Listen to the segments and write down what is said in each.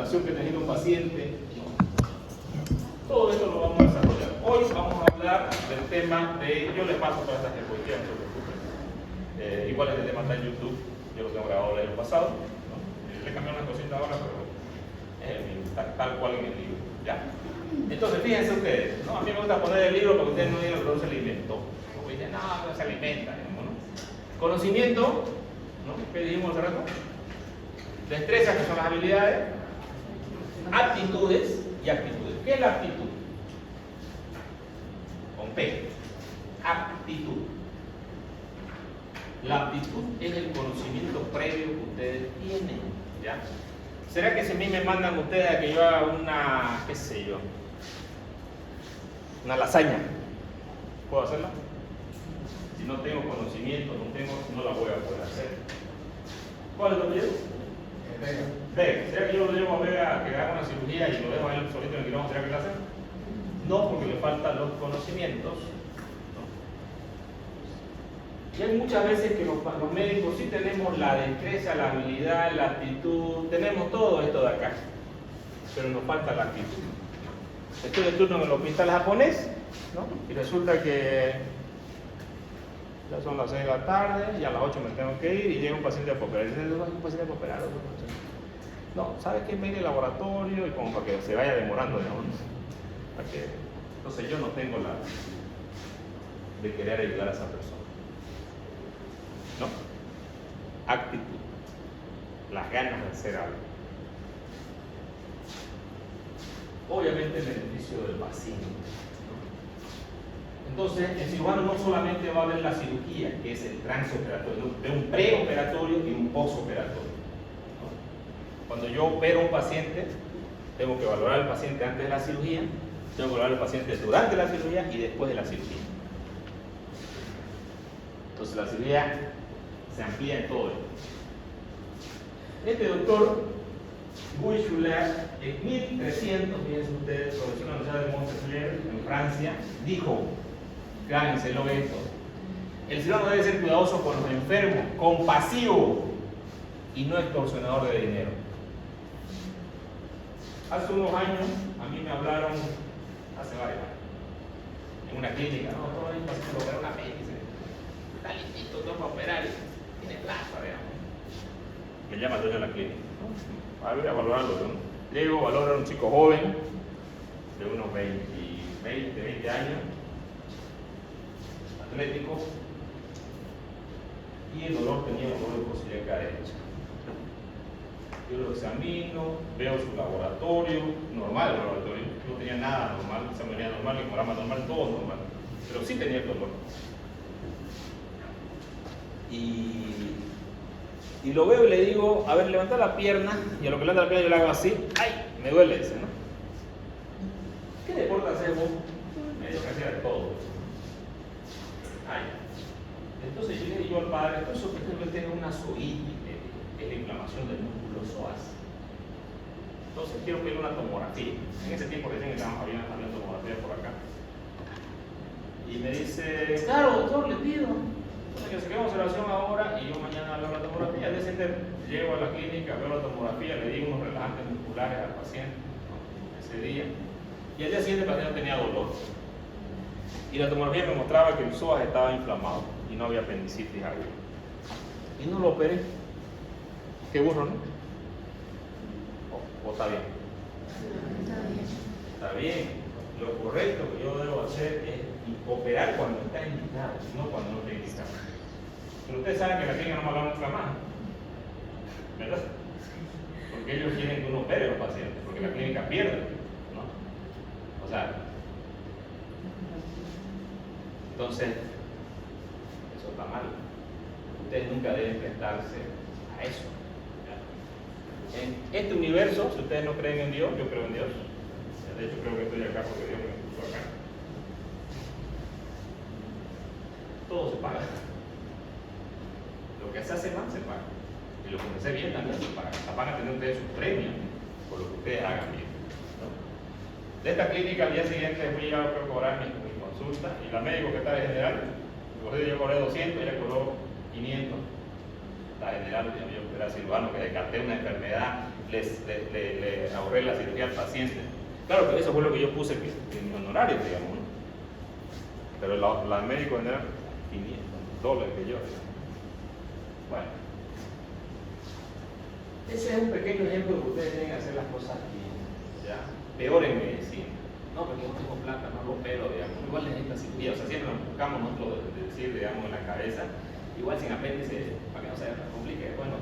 Que tenía un paciente, todo esto lo vamos a desarrollar. Hoy vamos a hablar del tema de, yo les paso todas estas diapositivas, no se preocupen. Igual este tema está en YouTube, yo lo tengo grabado el año pasado, ¿no? Le cambié unas cositas ahora, pero es el mismo, tal cual en el libro, ¿ya? Entonces, fíjense ustedes, ¿no? A mí me gusta poner el libro porque ustedes no digan que no se le inventó. Porque dicen, no se alimenta, digamos, ¿no? Conocimiento, ¿no? ¿Qué dijimos hace rato? Destrezas, que son las habilidades. Aptitudes y actitudes. ¿Qué es la aptitud? Con P. Aptitud. La aptitud es el conocimiento previo que ustedes tienen, ¿ya? ¿Será que si a mí me mandan ustedes a que yo haga una, qué sé yo, una lasaña? ¿Puedo hacerla? Si no tengo conocimiento, no la voy a poder hacer. ¿Cuál es lo que yo? Vega. ¿Será que yo lo llevo a Vega a que haga una cirugía y lo dejo a él solito en el quirófano? ¿Será que lo hace? No, porque le faltan los conocimientos. ¿No? Y hay muchas veces que los médicos sí tenemos la destreza, la habilidad, la actitud, tenemos todo esto de acá, pero nos falta la actitud. Estoy de turno en el hospital japonés, ¿no? Y resulta que ya son las 6 de la tarde y a las 8 me tengo que ir y llega un paciente a operar. Y dice, no, hay un paciente a operar. No, ¿sabes qué? Me iré al laboratorio y como para que se vaya demorando, digamos. Entonces yo no tengo la de querer ayudar a esa persona. ¿No? Actitud. Las ganas de hacer algo. Obviamente el beneficio del paciente. Entonces, el cirujano no solamente va a ver la cirugía, que es el transoperatorio, ve un preoperatorio y un postoperatorio. ¿No? Cuando yo opero a un paciente, tengo que valorar al paciente antes de la cirugía, tengo que valorar al paciente durante la cirugía y después de la cirugía. Entonces, la cirugía se amplía en todo esto. Este doctor, Guy Schuller, en 1300, fíjense ustedes, profesor de la Universidad de Montpellier, en Francia, dijo: grábenselo esto. El cirujano debe ser cuidadoso con los enfermos, compasivo y no extorsionador de dinero. Hace unos años, a mí me hablaron, hace varios años, en una clínica, no, todo el paciente lo opera una apéndice, está listito, todo para operar, tiene plata, digamos. Me llama el dueño de la clínica, ¿no? A ver, a valorarlo, ¿no? Llego, valoro a un chico joven, de unos 20 años, atlético, y el dolor tenía un dolor de costilla derecha. Yo lo examino, veo su laboratorio, normal el laboratorio, no tenía nada normal, examen normal, hemograma normal, todo normal, pero sí tenía el dolor. Y lo veo y le digo, a ver, levanta la pierna, y a lo que levanta la pierna yo le hago así, ¡ay! Me duele ese, ¿no? ¿Qué deporte haces vos? Me dijo que hacía de todo. Ay. Entonces yo le digo al padre, entonces usted tiene una psoitis, que es la inflamación del músculo psoas. Entonces quiero pedirle una tomografía. En ese tiempo recién había tomografía por acá. Y me dice, claro doctor, le pido. Entonces que saquemos observación ahora y yo mañana hago la tomografía. Al día siguiente llego a la clínica, veo la tomografía, le di unos relajantes musculares al paciente, ¿no? Ese día. Y al día siguiente el paciente no tenía dolor. Y la tomografía me mostraba que el psoas estaba inflamado y no había apendicitis aguda. Y no lo operé. Qué burro, ¿no? ¿O está bien? Está bien. Lo correcto que yo debo hacer es operar cuando está indicado, no cuando no está indicado. Pero ustedes saben que la clínica no me habla nunca más, ¿verdad? Porque ellos quieren que uno opere a los pacientes, porque la clínica pierde, ¿no? O sea, entonces, eso está mal. Ustedes nunca deben prestarse a eso. En este universo, si ustedes no creen en Dios, yo creo en Dios. De hecho, creo que estoy acá porque Dios me puso acá. Todo se paga. Lo que se hace mal se paga. Y lo que se hace bien también se paga. Van a tener ustedes sus premios por lo que ustedes hagan bien, ¿no? De esta clínica al día siguiente fui a cobrar mi consulta y la médico que está de general, yo cobré 200, ella cobró 500. La general, yo era cirujano que descarté una enfermedad le ahorré la cirugía al paciente. Claro que eso fue lo que yo puse en mi honorario, digamos, ¿no? Pero la médico era $500 que yo. Bueno, ese es un pequeño ejemplo de que ustedes tienen que hacer las cosas bien, ¿ya? Peor en medicina. No, porque no tengo plata, no lo opero, digamos. Igual necesita cirugía, o sea, siempre nos buscamos nosotros de decir, digamos, en la cabeza, igual sin apéndice, para que no se complique. Bueno,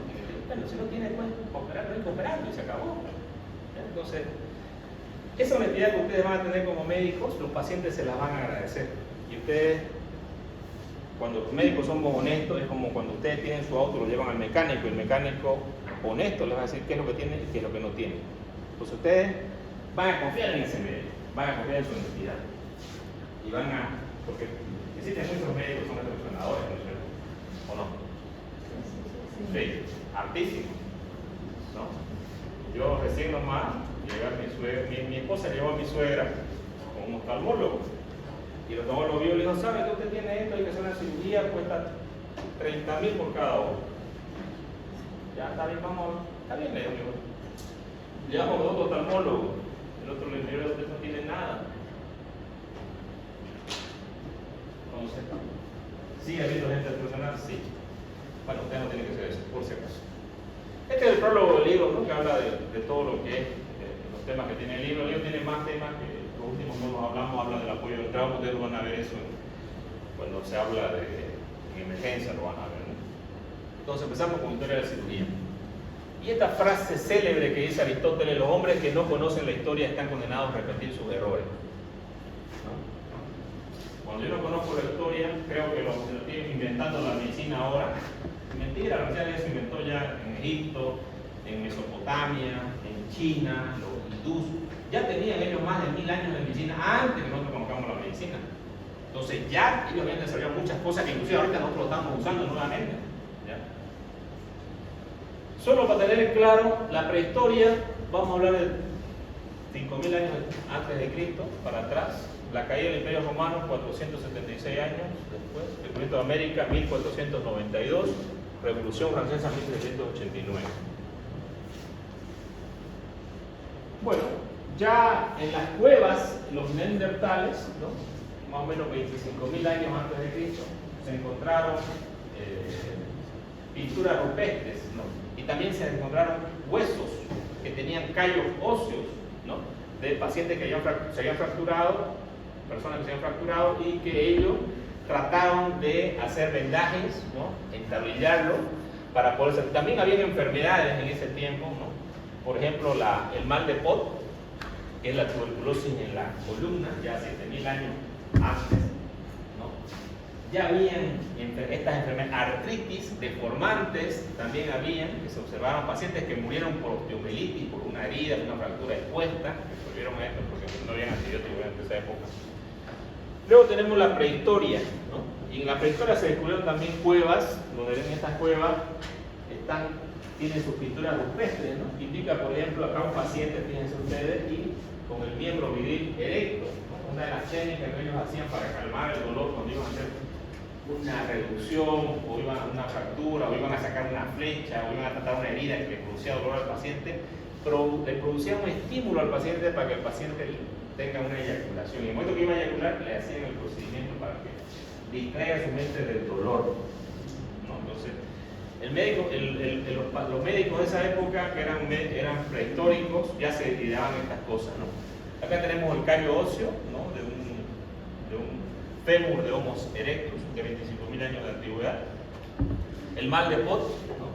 si no tiene, pues, operar, no hay que operarlo y se acabó. ¿Ya? Entonces, esa honestidad que ustedes van a tener como médicos, los pacientes se las van a agradecer. Y ustedes, cuando los médicos somos honestos, es como cuando ustedes tienen su auto, lo llevan al mecánico, y el mecánico honesto les va a decir qué es lo que tiene y qué es lo que no tiene. Entonces ustedes van a confiar en ese médico, van a confiar en su honestidad. Y van a, porque existen muchos médicos que son excepcionadores, ¿no es cierto? ¿O no? Sí, altísimos, ¿no? Yo recién nomás, mi esposa llevó a mi suegra con un oftalmólogo. Y el oftalmólogo vio y le dijo, ¿sabe que usted tiene esto? Hay que hacer una cirugía, cuesta $30,000 por cada ojo. Ya, está bien, vamos, está bien, le digo. Llevamos a otro oftalmólogo, el otro le dijo, usted no tiene nada. Entonces, ¿sigue habiendo gente profesional? Sí. Bueno, usted no tiene que hacer eso, por si acaso. Este es el prólogo del libro, ¿no? Que habla de todo lo que es los temas que tiene el libro. El libro tiene más temas que los últimos no nos hablamos, habla del apoyo del trauma. Ustedes van a ver eso cuando se habla de emergencia, lo van a ver, ¿no? Entonces empezamos con la historia de la cirugía. Y esta frase célebre que dice Aristóteles: los hombres que no conocen la historia están condenados a repetir sus errores. ¿No? Cuando yo no conozco la historia, creo que lo estoy inventando la medicina ahora. Mentira, la medicina se inventó ya en Egipto, en Mesopotamia, en China, los hindús. Ya tenían ellos más de 1000 años de medicina antes que nosotros conozcamos la medicina. Entonces ya ellos habían desarrollado muchas cosas que inclusive ahorita nosotros lo estamos usando nuevamente. ¿Ya? Solo para tener claro, la prehistoria, vamos a hablar de 5000 años antes de Cristo, para atrás. La caída del Imperio Romano, 476 años después. El descubrimiento de América, 1492. Revolución Francesa, 1789. Bueno, ya en las cuevas, los neandertales, ¿no? Más o menos 25.000 años antes de Cristo, se encontraron pinturas rupestres, ¿no? Y también se encontraron huesos que tenían callos óseos, ¿no? De pacientes que se habían fracturado, personas que se habían fracturado, y que ellos trataron de hacer vendajes, ¿no? Entablillarlo para poder ser. También había enfermedades en ese tiempo, ¿no? Por ejemplo, el mal de Pot, que es la tuberculosis en la columna, ya 7000 años antes, ¿no? Ya habían estas enfermedades, artritis, deformantes, también habían, que se observaron pacientes que murieron por osteomielitis, por una herida, una fractura expuesta, resolvieron esto porque no habían antibióticos en esa época. Luego tenemos la prehistoria, ¿no? Y en la prehistoria se descubrieron también cuevas, donde en estas cuevas tienen sus pinturas rupestres, ¿no? Indica, por ejemplo, acá un paciente, fíjense ustedes, y con el miembro viril erecto, ¿no? Una de las técnicas que ellos hacían para calmar el dolor cuando iban a hacer una reducción, o iban a una fractura, o iban a sacar una flecha, o iban a tratar una herida que le producía dolor al paciente, le producía un estímulo al paciente para que el paciente tenga una eyaculación. Y en el momento que iba a eyacular, le hacían el procedimiento para que distraiga su mente del dolor, ¿no? Entonces, los médicos de esa época, que eran prehistóricos, ya se ideaban estas cosas, ¿no? Acá tenemos el callo óseo, ¿no? de un fémur de Homo erectus de 25.000 años de antigüedad. El mal de Pot, ¿no?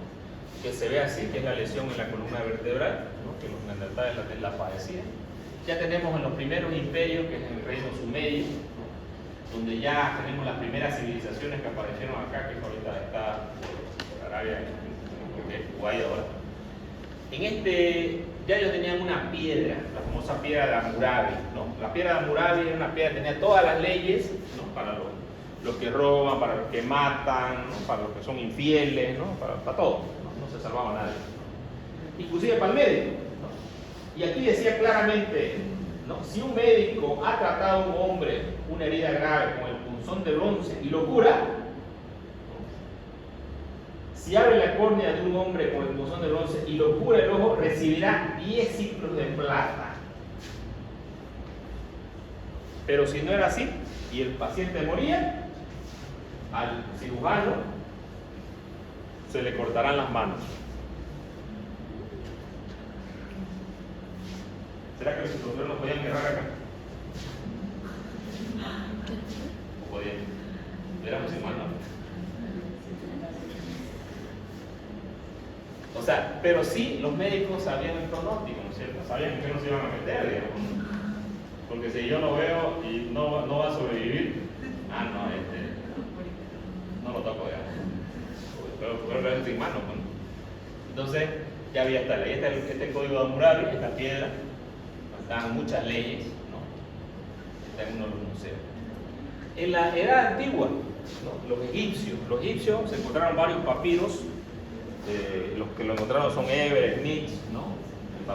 Que se ve así, que es la lesión en la columna vertebral, ¿no? Que los neandertales la padecían. Ya tenemos en los primeros imperios, que es en el reino sumerio, ¿no? Donde ya tenemos las primeras civilizaciones que aparecieron acá, que ahorita está por Arabia, que es Kuwait ahora. Ya ellos tenían una piedra, la famosa piedra de Hammurabi, ¿no? La piedra de Hammurabi era una piedra que tenía todas las leyes, ¿no? Para los que roban, para los que matan, ¿no? Para los que son infieles, ¿no? Para todo, ¿no? No se salvaba a nadie, ¿no? Inclusive para el médico, ¿no? Y aquí decía claramente, ¿no? Si un médico ha tratado a un hombre una herida grave con el punzón de bronce y lo cura, ¿no? Si abre la córnea de un hombre con el punzón de bronce y lo cura el ojo, recibirá 10 ciclos de plata. Pero si no era así y el paciente moría, al cirujano se le cortarán las manos. ¿Será que los cirujanos no podían errar acá? ¿O podían? Éramos humanos. O sea, pero sí los médicos sabían el pronóstico, ¿no es cierto? Sabían en qué nos iban a meter, digamos. Porque si yo lo veo y no va a sobrevivir, no lo toco, digamos. Pero es sin mano, ¿no? Entonces, ya había esta ley, este código de Hammurabi, esta piedra, estaban muchas leyes, ¿no? Está en uno de los museos. En la edad antigua, ¿no? Los egipcios se encontraron varios papiros. Los que lo encontraron son Eber, Smith, ¿no?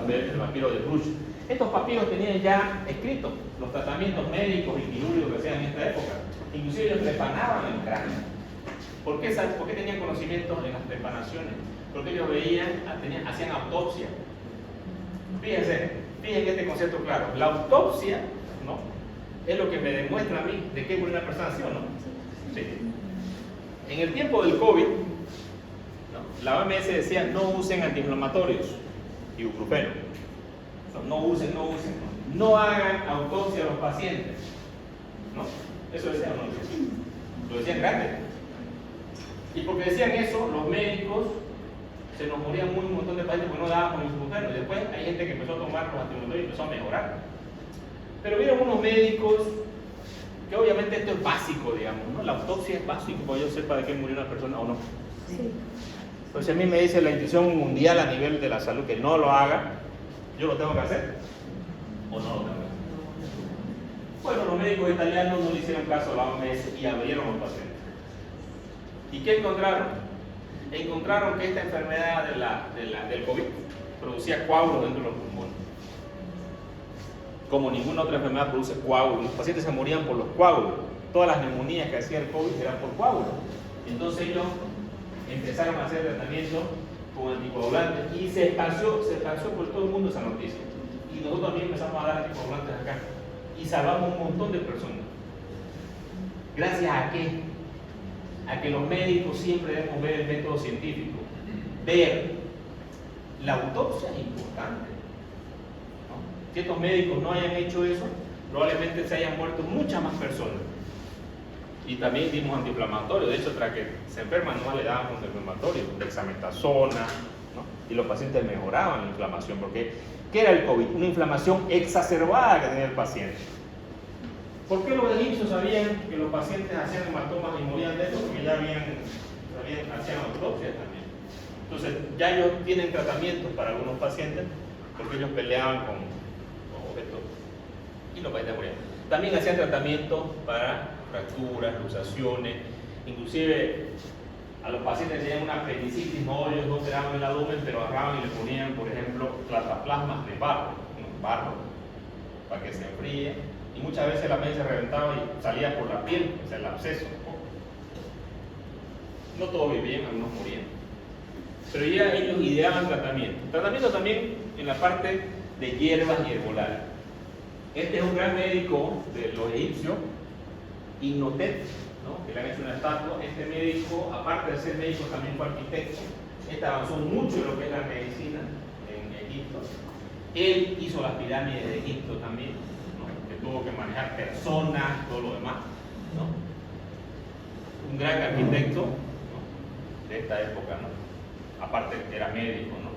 El papiro de Bruch. Estos papiros tenían ya escritos los tratamientos médicos y quirúrgicos que hacían en esta época. Inclusive ellos trepanaban el cráneo. ¿Por qué tenían conocimiento en las trepanaciones? Porque ellos hacían autopsia. Fíjense este concepto claro. La autopsia, ¿no? Es lo que me demuestra a mí de qué murió una persona, ¿sí o no? Sí. En el tiempo del COVID, la OMS decía no usen antiinflamatorios, ibuprofeno. No usen. No hagan autopsia a los pacientes. ¿No? ¿Eso decían o no? Lo decían grande. Y porque decían eso, los médicos se nos morían un montón de pacientes porque no dábamos ibuprofeno. Y después hay gente que empezó a tomar los antiinflamatorios y empezó a mejorar. Pero vieron unos médicos que obviamente esto es básico, digamos, ¿no? La autopsia es básico para yo sepa de qué murió una persona o no. Sí. Entonces a mí me dice la institución mundial a nivel de la salud que no lo haga, ¿yo lo tengo que hacer? ¿O no lo tengo que hacer? Bueno, los médicos italianos no le hicieron caso a la OMS y abrieron los pacientes. ¿Y qué encontraron? Encontraron que esta enfermedad del COVID producía coágulos dentro de los pulmones. Como ninguna otra enfermedad produce coágulos. Los pacientes se morían por los coágulos. Todas las neumonías que hacía el COVID eran por coágulos. Entonces ellos empezaron a hacer tratamiento con anticoagulantes y se esparció por todo el mundo esa noticia. Y nosotros también empezamos a dar anticoagulantes acá y salvamos un montón de personas. ¿Gracias a qué? A que los médicos siempre debemos ver el método científico. Ver. La autopsia es importante, ¿no? Si estos médicos no hayan hecho eso, probablemente se hayan muerto muchas más personas. Y también dimos antiinflamatorios. De hecho, tras que se enferman, no le dábamos antiinflamatorios, dexametasona, ¿no? Y los pacientes mejoraban la inflamación. Porque, ¿qué era el COVID? Una inflamación exacerbada que tenía el paciente. ¿Por qué los egipcios sabían que los pacientes hacían hematomas y morían de eso? Porque ya hacían autopsias también. Entonces, ya ellos tienen tratamientos para algunos pacientes porque ellos peleaban con objetos y los pacientes morían. También hacían tratamientos para fracturas, luxaciones, inclusive a los pacientes tenían una apendicitis, no, ellos no operaban el abdomen, pero agarraban y le ponían, por ejemplo, cataplasmas de barro, para que se enfríe, y muchas veces la apéndice se reventaba y salía por la piel, o sea, el absceso. No todos vivían, algunos morían. Pero ya ellos ideaban tratamiento. Tratamiento también en la parte de hierbas y herbolaria. Este es un gran médico de los egipcios, Imhotep, ¿no? Que le han hecho una estatua. Este médico, aparte de ser médico, también fue arquitecto. Este avanzó mucho en lo que es la medicina en Egipto. Él hizo las pirámides de Egipto también, ¿no? Que tuvo que manejar personas, todo lo demás, ¿no? Un gran arquitecto, ¿no? De esta época, ¿no? Aparte era médico, ¿no?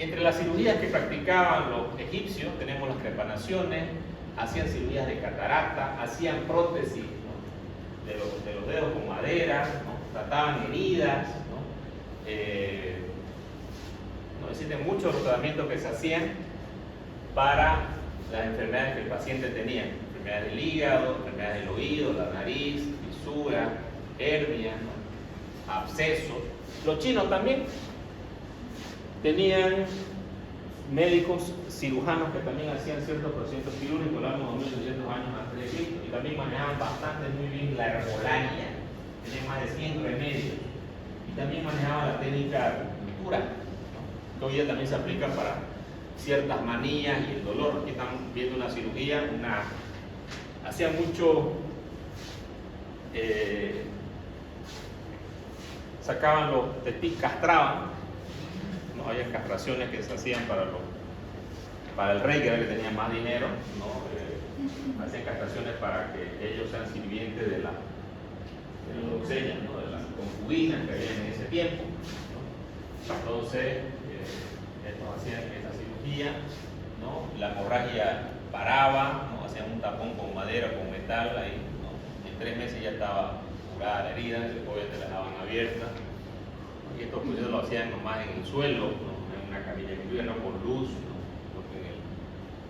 Entre las cirugías que practicaban los egipcios tenemos las trepanaciones, hacían cirugías de catarata, hacían prótesis, ¿no? de los dedos con madera, ¿no? Trataban heridas, ¿no? Existen muchos los tratamientos que se hacían para las enfermedades que el paciente tenía, enfermedades del hígado, enfermedades del oído, la nariz, fisura, hernia, ¿no? Abscesos. Los chinos también tenían médicos cirujanos que también hacían ciertos procedimientos quirúrgicos, hablamos de 1800 años antes de Cristo, y también manejaban bastante muy bien la herbolaria, tenían más de 100 remedios, y también manejaban la técnica de acupuntura, ¿no? Que hoy día también se aplica para ciertas manías y el dolor. Aquí están viendo una cirugía, hacía mucho, sacaban los testículos, castraban, ¿no? Había castraciones que se hacían para el rey, que era el que tenía más dinero, ¿no? Hacían castraciones para que ellos sean sirvientes de las doncellas, ¿no? De las concubinas que había en ese tiempo, ¿no? Entonces, estos hacían esta cirugía, ¿no? La hemorragia paraba, ¿no? Hacían un tapón con madera, con metal, ahí, ¿no? En 3 meses ya estaba curada la herida, después te la dejaban abierta, ¿no? Y estos procesos lo hacían nomás en el suelo, ¿no? En una camilla que tuviera, no con luz, ¿no? Porque en el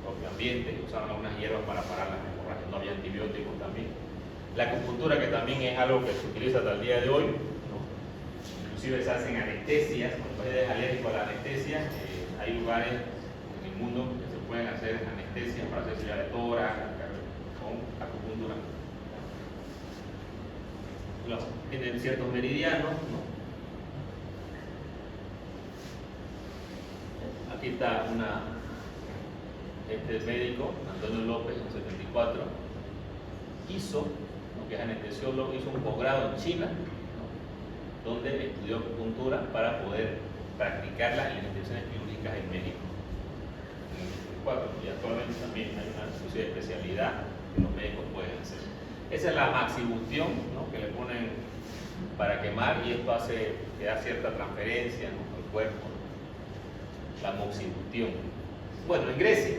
propio ambiente usaban algunas hierbas para parar las hemorragias, no había antibióticos también. La acupuntura, que también es algo que se utiliza hasta el día de hoy, ¿no? Inclusive se hacen anestesias. Cuando eres alérgico a la anestesia, hay lugares en el mundo que se pueden hacer anestesias para hacer cirugía de tórax con acupuntura. Tienen ciertos meridianos, ¿no? Aquí está este médico, Antonio López, en 74, hizo, ¿no? Que es anestesiólogo, hizo un posgrado en China, ¿no? Donde estudió acupuntura para poder practicarla en las instituciones quirúrgicas en México. En el 74, y actualmente también hay una especialidad que los médicos pueden hacer. Esa es la maxibustión, ¿no? Que le ponen para quemar, y esto hace que da cierta transferencia, ¿no? Al cuerpo, ¿no? La moxibustión. Bueno, en Grecia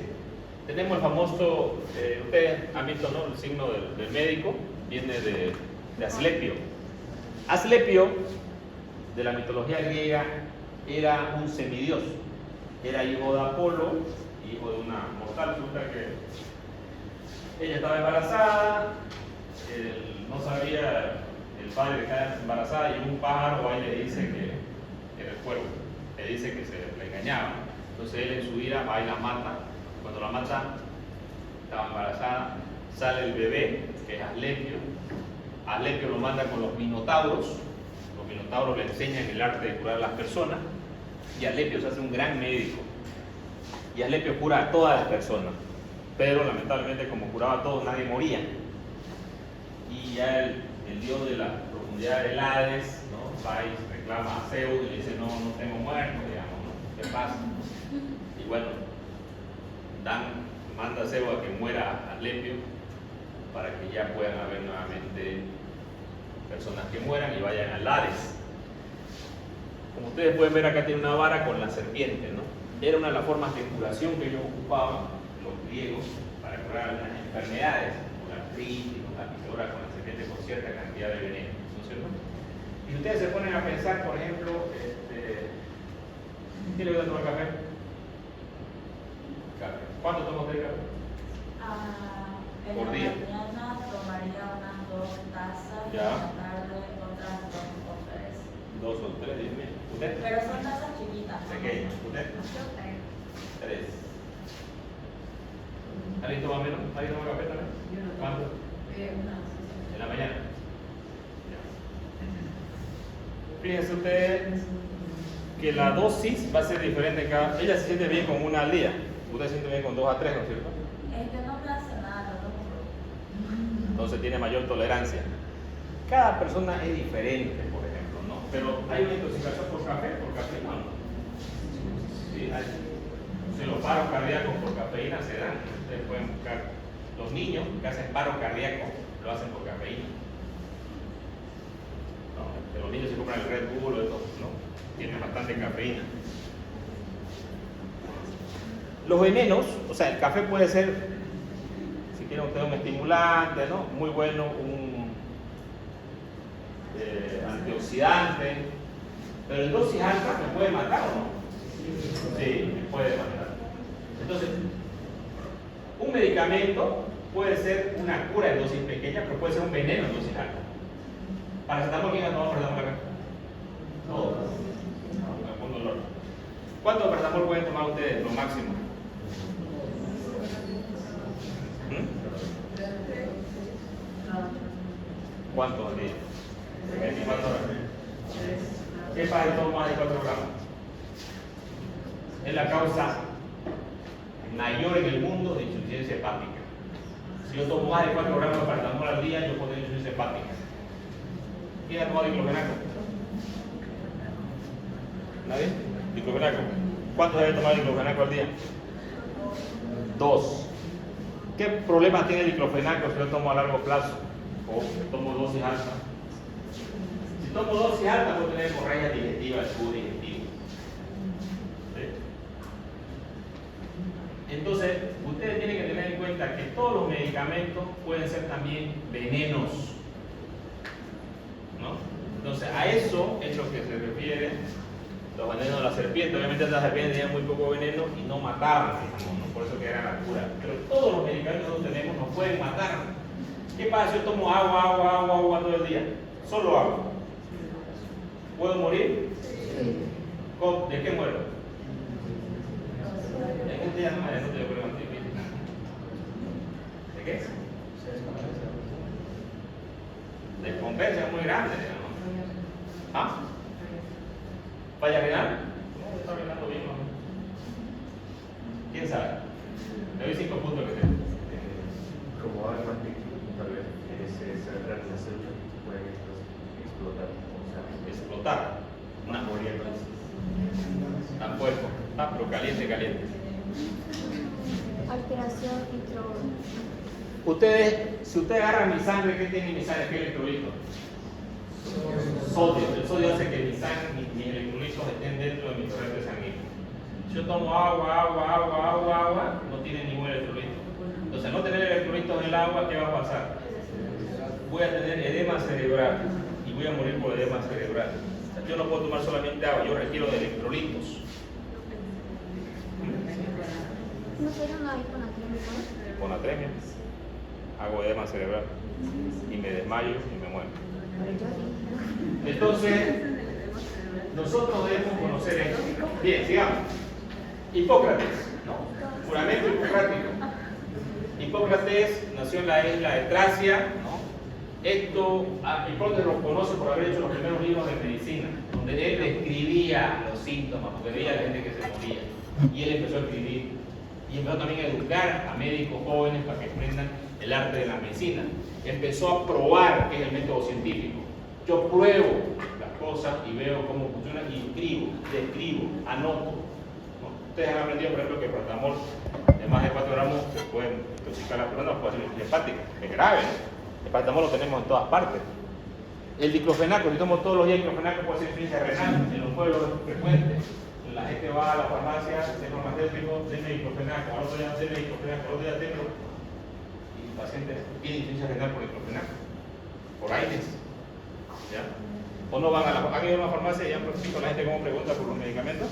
tenemos el famoso, ustedes han visto, ¿no? El signo del médico, viene de Asclepio. Asclepio, de la mitología griega, era un semidios, era hijo de Apolo, hijo de una mortal. Resulta que ella estaba embarazada, no sabía el padre que estaba embarazada, y un pájaro ahí le dice que era el cuervo, le dice que se le engañaba. Entonces él en su ira va y la mata. Cuando la mata, estaba embarazada, sale el bebé, que es Asclepio. Asclepio lo manda con los minotauros. Los minotauros le enseñan el arte de curar a las personas, y Asclepio se hace un gran médico, y Asclepio cura a todas las personas, pero lamentablemente, como curaba a todos, nadie moría. Y ya el dios de la profundidad del Hades, ¿no? Va y reclama a Zeus y le dice: no tengo muerto, digamos, ¿no? ¿Qué pasa? Y bueno, manda a Zeus a que muera Asclepio, para que ya puedan haber nuevamente personas que mueran y vayan al Hades. Como ustedes pueden ver, acá tiene una vara con la serpiente, ¿no? Era una de las formas de curación que ellos ocupaban, los griegos, para curar algunas enfermedades, como la artritis, la picadura con la serpiente, con cierta cantidad de veneno, ¿no es cierto? Y ustedes se ponen a pensar, por ejemplo, ¿quién le gusta tomar café? ¿Cuánto toma usted de café? Por día. En la mañana tomaría unas 2 tazas, Ya. en la tarde otras 2 o 3. 2 o 3, dime. ¿Usted? Pero son tazas chiquitas. Pequeñas. ¿Usted? Yo 3. 3. ¿Alguien toma menos? ¿Alguien toma café también? Yo no tomo. ¿Cuánto? Unas. ¿En la mañana? Ya. Fíjense ustedes que la dosis va a ser diferente en cada. Ella se siente bien con una al día. Usted se siente bien con 2 a 3, ¿no es cierto? Es que no me hace nada, no tomo. Entonces tiene mayor tolerancia. Cada persona es diferente, por ejemplo, ¿no? Pero hay una intoxicación por cafeína, ¿no? Sí, hay. Si los paros cardíacos por cafeína se dan. Ustedes pueden buscar. Los niños que hacen paro cardíaco lo hacen por cafeína. ¿No? Que los niños se compran el Red Bull o eso, ¿no? Tienen bastante cafeína. Los venenos, o sea, el café puede ser, si quiere usted, un estimulante, ¿no? Muy bueno, un antioxidante, pero en dosis altas me puede matar, ¿o no? Sí, me puede matar. Entonces, un medicamento puede ser una cura en dosis pequeñas, pero puede ser un veneno en dosis altas. ¿Paracetamol quién ha tomado paracetamol acá? Todos. Con dolor. ¿Cuánto paracetamol pueden tomar ustedes, lo máximo? ¿Cuántos días? 24 horas. ¿Qué pasa si tomo más de 4 gramos? Es la causa mayor en el mundo de insuficiencia hepática. Si yo tomo más de 4 gramos de paracetamol al día, yo puedo tener insuficiencia hepática. ¿Quién ha tomado diclofenaco? ¿Nadie? Diclofenaco. ¿Cuántos debe tomar diclofenaco al día? 2. ¿Qué problemas tiene el diclofenaco si yo tomo a largo plazo? O tomo dosis alta. Si tomo dosis alta, puedo tener hemorragia digestiva, el tubo digestivo. ¿Sí? Entonces, ustedes tienen que tener en cuenta que todos los medicamentos pueden ser también venenos, ¿no? Entonces, a eso es lo que se refiere los venenos de la serpiente. Obviamente, las serpientes tenían muy poco veneno y no mataban, digamos, ¿no? Por eso que era la cura. Pero todos los medicamentos que nosotros tenemos nos pueden matar. ¿Qué pasa si yo tomo agua todo el día? Solo agua. ¿Puedo morir? ¿De qué muero? ¿De qué ¿De qué? Descompensa es muy grande, ¿no? ¿Ah? ¿Falla renal? No, está renando bien, ¿no? ¿Quién sabe? Le doy 5 puntos que tengo. Como algo antiquímico, tal vez esa realización puede explotar. O sea, Explotar. una moría. Tampoco. Ah, pero caliente. Alteración intro. Ustedes, si ustedes agarran mi sangre, ¿qué tiene mi sangre? ¿Qué electrolito? Sodio. El sodio hace que mis electrolitos estén dentro de mi torrente sanguíneo. Si yo tomo agua, no tiene ningún electrolito. Entonces, al no tener electrolitos en el agua, ¿qué va a pasar? Voy a tener edema cerebral y voy a morir por edema cerebral. O sea, yo no puedo tomar solamente agua, yo requiero de electrolitos. ¿No será una hiponatremia? Hiponatremia, hago edema cerebral y me desmayo y me muero. Entonces, nosotros debemos conocer esto. Bien, sigamos. Hipócrates, juramento hipocrático. Hipócrates nació en la isla de Tracia, ¿no? Esto, Hipócrates lo conoce por haber hecho los primeros libros de medicina, donde él describía los síntomas, porque veía a la gente que se moría. Y él empezó a escribir. Y empezó también a educar a médicos jóvenes para que aprendan el arte de la medicina. Empezó a probar qué es el método científico. Yo pruebo las cosas y veo cómo funcionan y escribo, describo, anoto. ¿No? Ustedes han aprendido, por ejemplo, que el paracetamol de más de 4 gramos se puede intoxicar a la persona, puede ser insuficiencia hepática. Es grave, ¿no? El paracetamol lo tenemos en todas partes. El diclofenaco, si tomo todos los días diclofenaco, puede ser insuficiencia renal. En los pueblos es frecuente. La gente va a la farmacia, se farmacéutico, denme diclofenaco, al otro día denme diclofenaco, al otro día tengo. Y el paciente tiene insuficiencia renal por diclofenaco, por AINES. ¿Ya? O no van a la farmacia, han ido a una farmacia y han visto a la gente cómo pregunta por los medicamentos.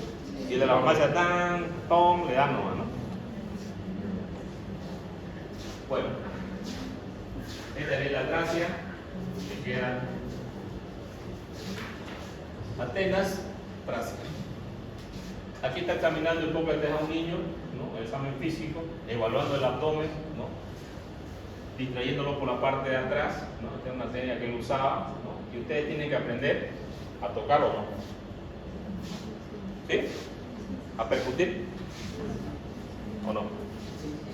Y el de la farmacia le dan nomás, ¿no? Bueno, esta es la Tracia, que queda Atenas, Tracia. Aquí está caminando un poco a un niño, ¿no? El examen físico, evaluando el abdomen, ¿no? Distrayéndolo por la parte de atrás, ¿no? Esta es una técnica que él usaba, ¿no? Y ustedes tienen que aprender a tocar o no. ¿Sí? ¿A percutir? ¿O no?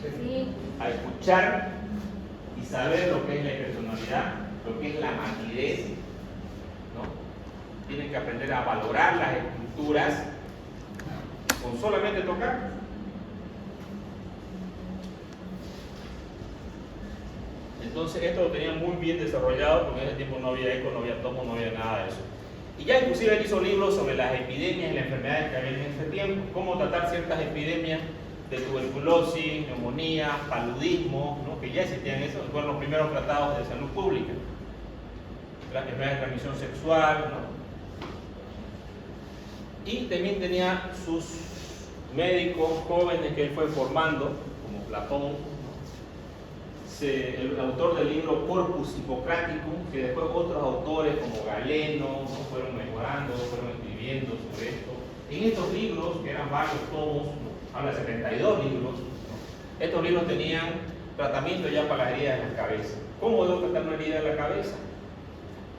Sí. A escuchar y saber lo que es la personalidad, lo que es la matidez, ¿no? Tienen que aprender a valorar las estructuras con solamente tocar. Entonces esto lo tenían muy bien desarrollado, porque en ese tiempo no había eco, no había tomo, no había nada de eso. Y ya inclusive él hizo libros sobre las epidemias y las enfermedades que había en ese tiempo, cómo tratar ciertas epidemias de tuberculosis, neumonía, paludismo, ¿no? Que ya existían eso, fueron los primeros tratados de salud pública. Las enfermedades de transmisión sexual, ¿no? Y también tenía sus médicos jóvenes que él fue formando, como Platón, ¿no? El autor del libro Corpus Hippocraticum, que después otros autores como Galeno, ¿no? Fueron mejorando, fueron escribiendo sobre esto. En estos libros, que eran varios tomos, ¿no? Habla de 72 libros, ¿no? Estos libros tenían tratamiento ya para las heridas de la cabeza. ¿Cómo debo tratar una herida de la cabeza?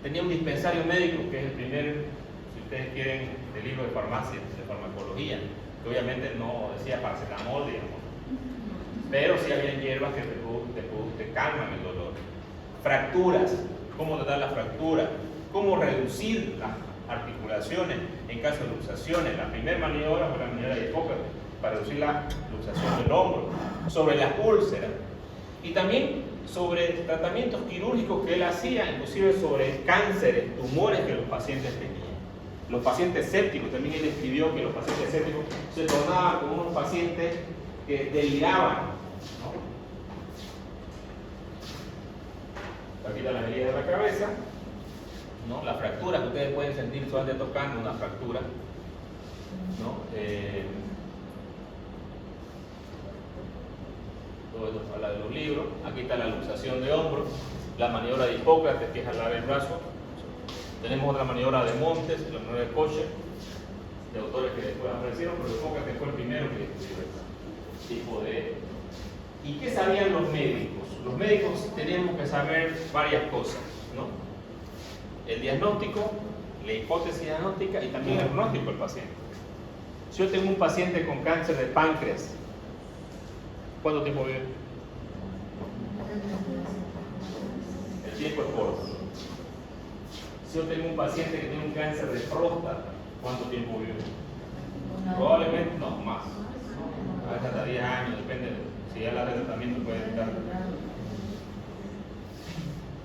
Tenía un dispensario médico, que es el primer ustedes quieren, de libro de farmacia, de farmacología, que obviamente no decía paracetamol, digamos, pero sí había hierbas que te calman el dolor. Fracturas, cómo tratar la fractura, cómo reducir las articulaciones en caso de luxaciones. La primera maniobra fue la maniobra de Hipócrates para reducir la luxación del hombro, sobre las úlceras y también sobre tratamientos quirúrgicos que él hacía, inclusive sobre cánceres, tumores que los pacientes tenían. Los pacientes sépticos, también él describió que los pacientes sépticos se tornaban como unos pacientes que deliraban, ¿no? Aquí está la herida de la cabeza, ¿no? Las fracturas que ustedes pueden sentir solamente tocando una fractura, ¿no? Todo esto habla de los libros. Aquí está la luxación de hombros, la maniobra de Hipócrates, que es jalar el brazo. Tenemos otra maniobra de Montes, la maniobra de Kocher, de autores que después aparecieron, pero Hipócrates fue el primero que describió este tipo de... ¿Y qué sabían los médicos? Los médicos teníamos que saber varias cosas, ¿no? El diagnóstico, la hipótesis diagnóstica y también el pronóstico del paciente. Si yo tengo un paciente con cáncer de páncreas, ¿cuánto tiempo vive? El tiempo es corto. Si yo tengo un paciente que tiene un cáncer de próstata, ¿cuánto tiempo vive? Probablemente no, más. A veces hasta 10 años, depende de si ya la de tratamiento puede estar.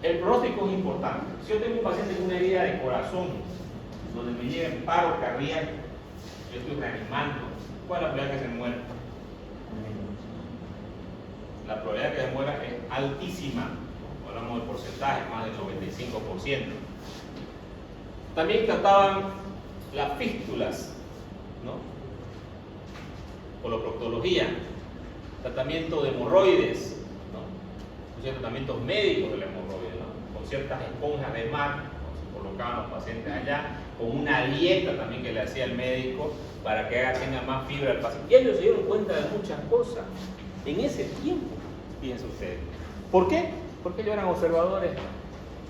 El pronóstico es importante. Si yo tengo un paciente con una herida de corazón, donde me llega un paro cardíaco, yo estoy reanimando, ¿cuál es la probabilidad que se muera? La probabilidad de que se muera es altísima. Hablamos de porcentaje, más del 95%. También trataban las fístulas, ¿no? Coloproctología, tratamiento de hemorroides, ¿no? Tratamientos médicos de la hemorroides, ¿no? Con ciertas esponjas de mar, ¿no? Se colocaban los pacientes allá, con una dieta también que le hacía el médico para que tenga más fibra el paciente. Y ellos se dieron cuenta de muchas cosas en ese tiempo, fíjense ustedes. ¿Por qué? Porque ellos eran observadores,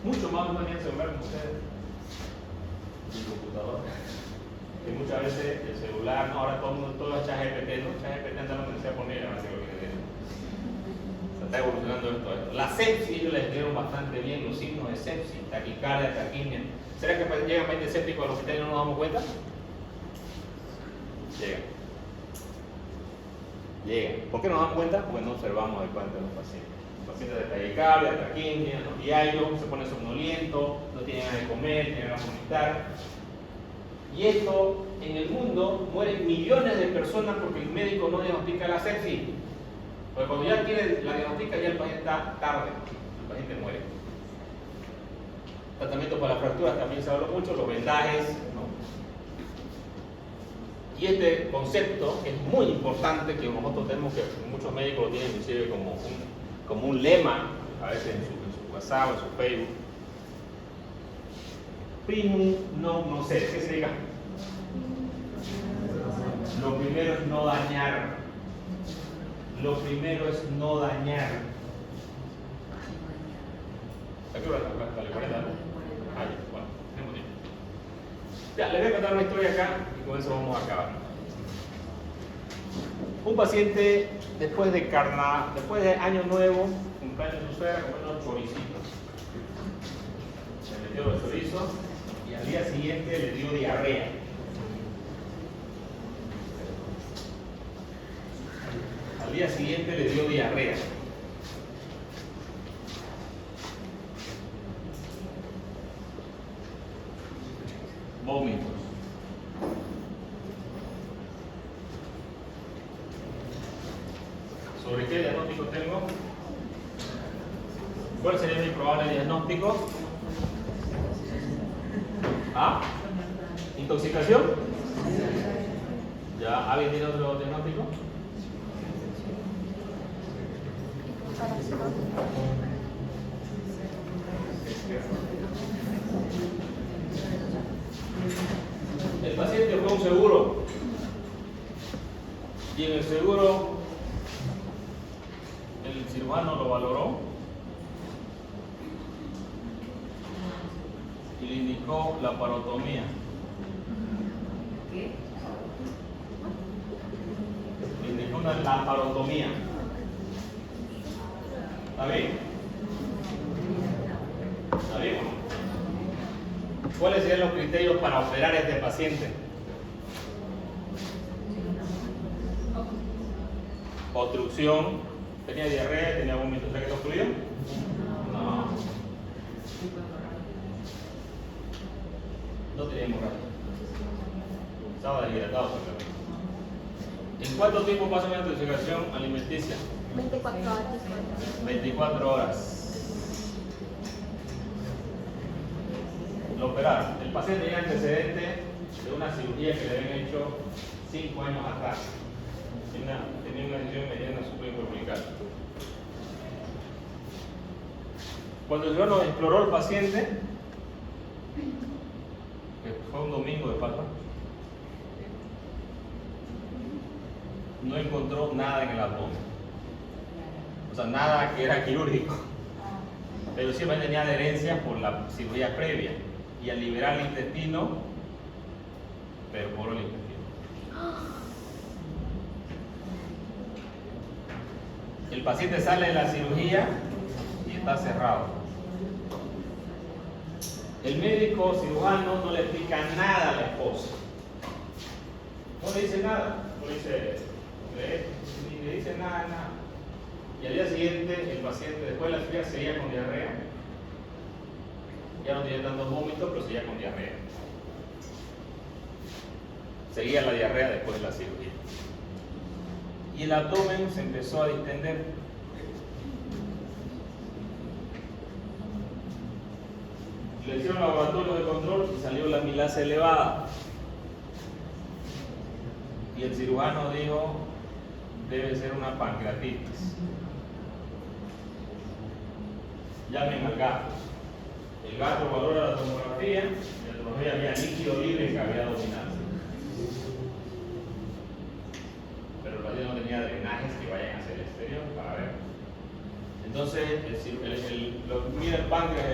mucho más no tenían celular como ustedes, el computador. Que muchas veces el celular, no, ahora todo el mundo, todo es ChatGPT, ¿no? ChatGPT anda a lo que sea poner, ahora sí lo que tiene. Se está evolucionando esto. La sepsis, ellos les dieron bastante bien los signos de sepsis, taquicardia, taquimia. ¿Será que llegan 20 sépticos al hospital y no nos damos cuenta? Llegan. ¿Por qué no nos damos cuenta? Porque no observamos adecuadamente a los pacientes. Los pacientes de taquicardia, taquimia, ¿no? Diario, se pone somnoliento, no tienen ganas de comer, tienen ganas de vomitar. Y esto, en el mundo, mueren millones de personas porque el médico no diagnostica la sepsis. Porque cuando ya tiene la diagnostica, ya el paciente está tarde, el paciente muere. Tratamiento para las fracturas también se habló mucho, los vendajes, ¿no? Y este concepto es muy importante, que nosotros tenemos, que muchos médicos lo tienen inclusive como un lema, a veces en su WhatsApp, en su Facebook. Primum non nocere, ¿qué se diga? Lo primero es no dañar. Lo primero es no dañar. ¿A qué hora está? ¿La 40? Ah, ya, bueno, tenemos tiempo. Ya, les voy a contar una historia acá y con eso vamos a acabar. Un paciente después de Año Nuevo, cumpleaños de su suegra, comió unos choricitos. Se metió los chorizos y al día siguiente le dio diarrea. Al día siguiente le dio diarrea. Vómitos. ¿Sobre qué diagnóstico tengo? ¿Cuál sería mi probable diagnóstico? ¿Ah? ¿Intoxicación? ¿Ya alguien tiene otro diagnóstico? El paciente fue a un seguro y en el seguro el cirujano lo valoró y le indicó la parotomía. una laparotomía. ¿Está bien? ¿Está bien o no? ¿Cuáles serían los criterios para operar a este paciente? Obstrucción. ¿Tenía diarrea? ¿Tenía vómito? ¿Tracto obstruido? No. No tenía hemorragia. Estaba deshidratado simplemente. ¿En cuánto tiempo pasa una intoxicación alimenticia? 24 horas. 24 horas. Lo operaron. El paciente tenía antecedente de una cirugía que le habían hecho 5 años atrás. Tenía una lesión mediana supraumbilical. Cuando el cirujano exploró al paciente, que fue un domingo de Pascua, no encontró nada en el abdomen. O sea, nada que era quirúrgico. Pero siempre tenía adherencia por la cirugía previa. Y al liberar el intestino, perforó el intestino. El paciente sale de la cirugía y está cerrado. El médico cirujano no le explica nada a la esposa. No le dice nada. No le dice, ni le dice nada. Y al día siguiente, el paciente, después de la cirugía, seguía con diarrea. Ya no tenía tantos vómitos, pero seguía con diarrea. Seguía la diarrea después de la cirugía. Y el abdomen se empezó a distender. Le hicieron laboratorio de control y salió la amilasa elevada. Y el cirujano dijo, debe ser una pancreatitis. Llamen al gato. El gato valora la tomografía, en la tomografía había líquido libre en cavidad abdominal. Pero el paciente no tenía drenajes que vayan hacia el exterior para ver. Entonces, mira el páncreas,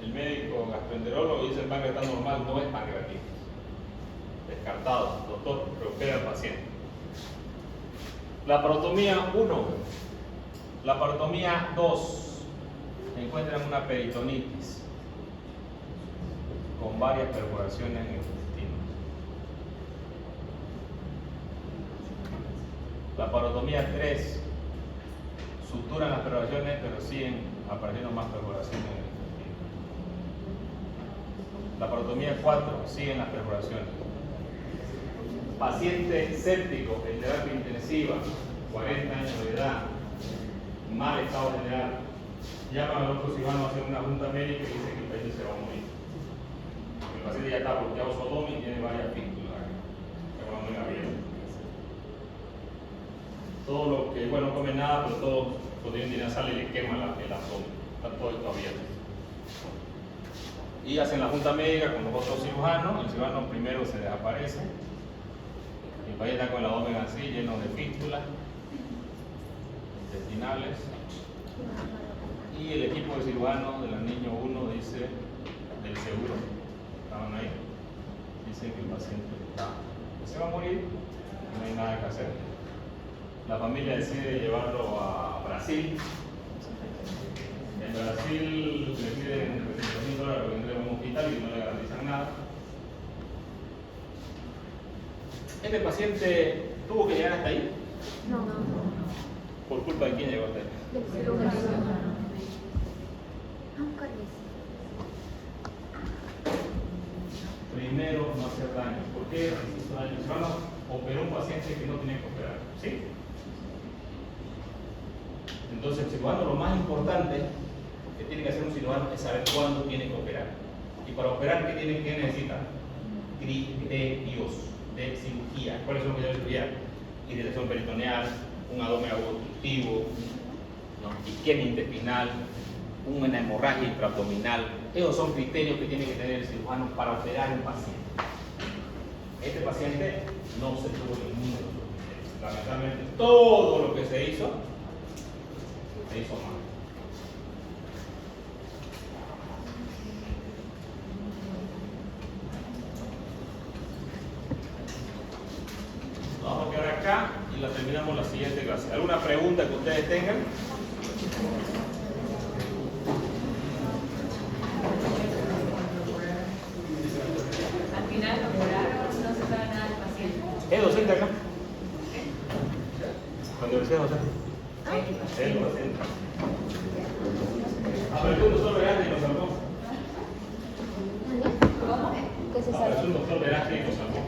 el médico gastroenterólogo dice el páncreas está normal, no es pancreatitis. Descartado, doctor, recupera al paciente. Laparotomía 1. Laparotomía 2. Encuentran una peritonitis con varias perforaciones en el intestino. Laparotomía 3. Suturan las perforaciones, pero siguen apareciendo más perforaciones en el intestino. Laparotomía 4. Siguen las perforaciones. Paciente séptico en terapia intensiva, 40 años de edad, mal estado general. Llaman al otro cirujano a hacer una junta médica y dice que el paciente se va a morir. El paciente ya está bloqueado su abdomen y tiene varias fístulas aquí. Está con la abdomen abierto. Todo lo que, bueno, no come nada, pero todo cotidiano sale y le quema el abdomen. Está todo esto abierto. Y hacen la junta médica con los otros cirujanos. El cirujano primero se desaparece. El paciente está con el abdomen así, lleno de fístulas intestinales. Y el equipo de cirujanos del niño 1 dice, del seguro, estaban ahí, dicen que el paciente se va a morir, no hay nada que hacer. La familia decide llevarlo a Brasil. En Brasil le piden $300,000 para que entre a un hospital y no le garantizan nada. ¿Este paciente tuvo que llegar hasta ahí? No. ¿Por culpa de quién llegó hasta ahí? Del cirujano. Primero, no hacer daño. ¿Por qué? El cirujano operó un paciente que no tenía que operar. ¿Sí? Entonces, el cirujano, lo más importante que tiene que hacer un cirujano es saber cuándo tiene que operar. Y para operar, ¿qué necesita? Criterios de cirugía. ¿Cuáles son los criterios de cirugía? Irritación peritoneal, un abdomen obstructivo, ¿no? Isquemia intestinal, una hemorragia intraabdominal. Esos son criterios que tiene que tener el cirujano para operar un paciente. Este paciente no se tuvo ninguno de los criterios. Lamentablemente, todo lo que se hizo mal. Vamos a quedar acá y la terminamos la siguiente. ustedes tengan. Al final lo curaron, no se sabe nada del paciente. ¿Es docente acá? Cuando el sea docente. Sí. Es docente. A ver, un doctor Verástegui y nos salvó. ¿Qué se A ver, sabe? un doctor Verástegui y nos salvó.